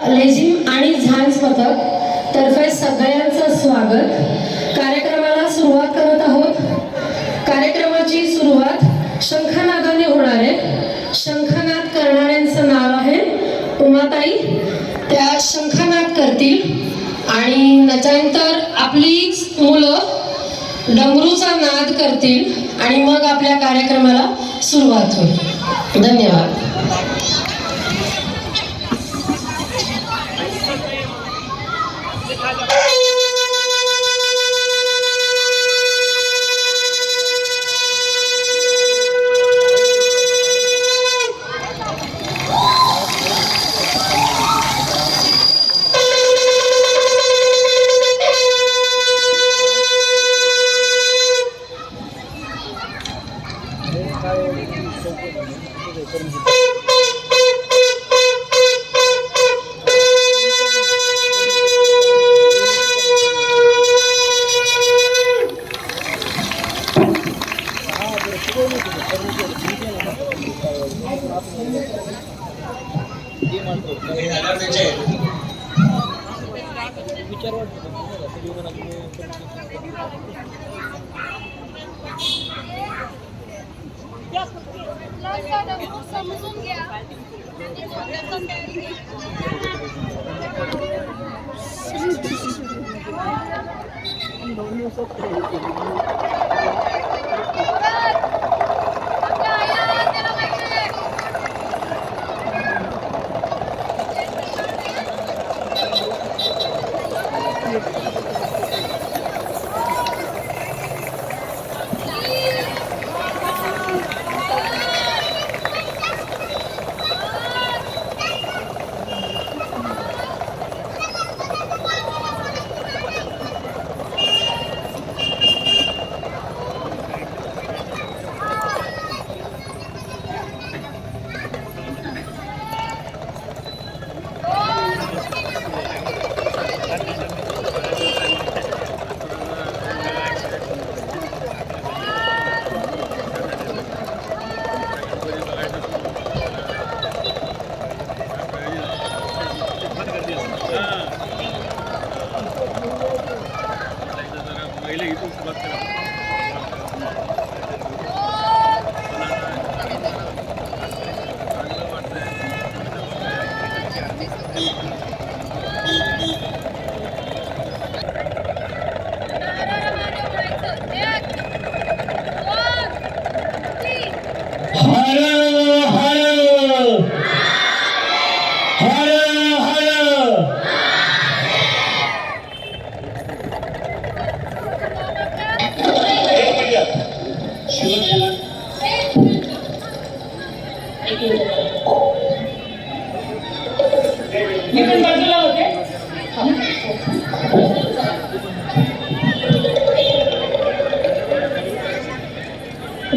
लेझिम आणि झांज पथक तर्फे सगळ्यांचं स्वागत. कार्यक्रमाला सुरुवात करत आहोत. कार्यक्रमाची सुरुवात शंखनादाने होणार आहे. शंखनाद करणाऱ्यांचं नाव आहे उमाताई. त्या शंखनाद करतील आणि त्याच्यानंतर आपलीच मुलं डमरूचा नाद करतील आणि मग आपल्या कार्यक्रमाला सुरुवात होईल. धन्यवाद.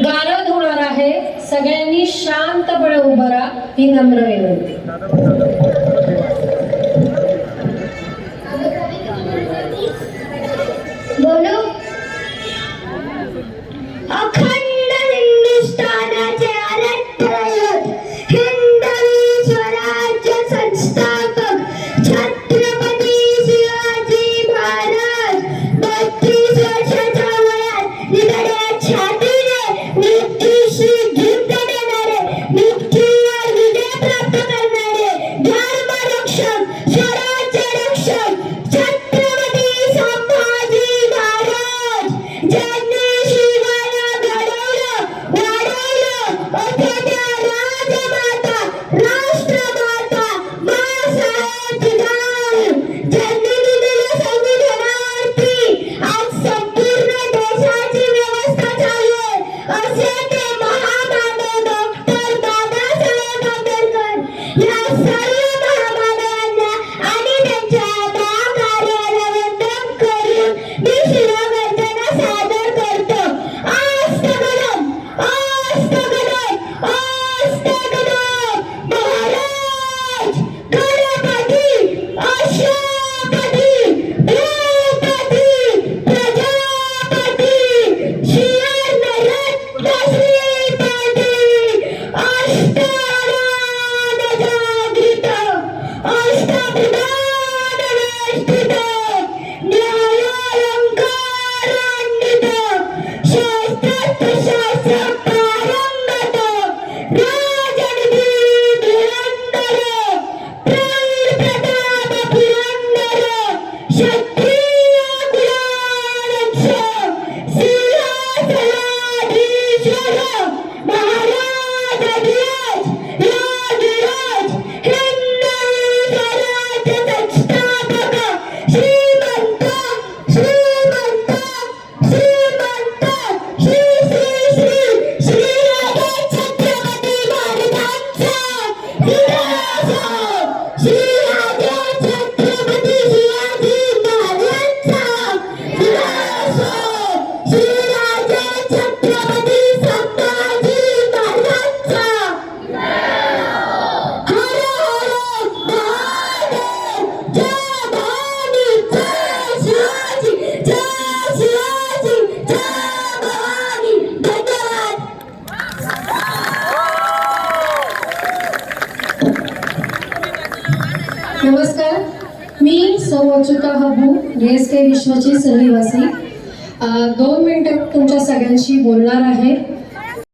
गारद होणार आहे. सगळ्यांनी शांतपणे उभं राहा ही नम्र विनंती. बोलो. अखंड हिंदुस्थानाचे आराध्य हिंदवी स्वराज्य संस्थापक छत्रपती शिवाजी महाराज 32 वर्षाच्या वयात निधड्या छातीने मृत्यूशी युद्ध देणारे, मृत्यूवर विजय प्राप्त करणारे धर्मरक्षक, स्वराज्य रक्षक छत्रपती संभाजी महाराज, ज्यांनी शिवाला घडवलं, वाढवलं, अद्या राजमाता, राष्ट्रमाता माँसाहेब जिजाऊ, ज्यांनी दिलेल्या संविधानावरती आज संपूर्ण देशाची व्यवस्था चालू आहे, असे ते महामानव डॉक्टर बाबासाहेब आंबेडकर. या सर्व महामानवांना आणि अभिमानवेष्टित न्यायालंकारान्वित शास्त्रास्त्र पारंगत राजनिधी धुरंधर प्रौढ प्रताप पुरंदर क्षत्रिय कुलाध्यक्ष सिंहासनाधीश्वर महाराजाधिराज राजराज हिंदवी स्वराज्य संस्थापक श्रीमंत श्रीमंत श्रीमंत श्री श्री श्री श्रीराजे छत्रपती महाराजांचा विलास श्रीराजे छत्रपती शिवाजी महाराजांचा विलास श्रीराजे छत्रपती संभाजी महाराजांचा हर हर महादेव जय भवानी जय शिवाजी जय शिवाजी जय भवानी धन्यवाद नमस्कार, मी सौ अच्युता हबू DSK विश्वची रहिवासी 2 मिनिटं तुमच्या सगळ्यांशी बोलणार आहे.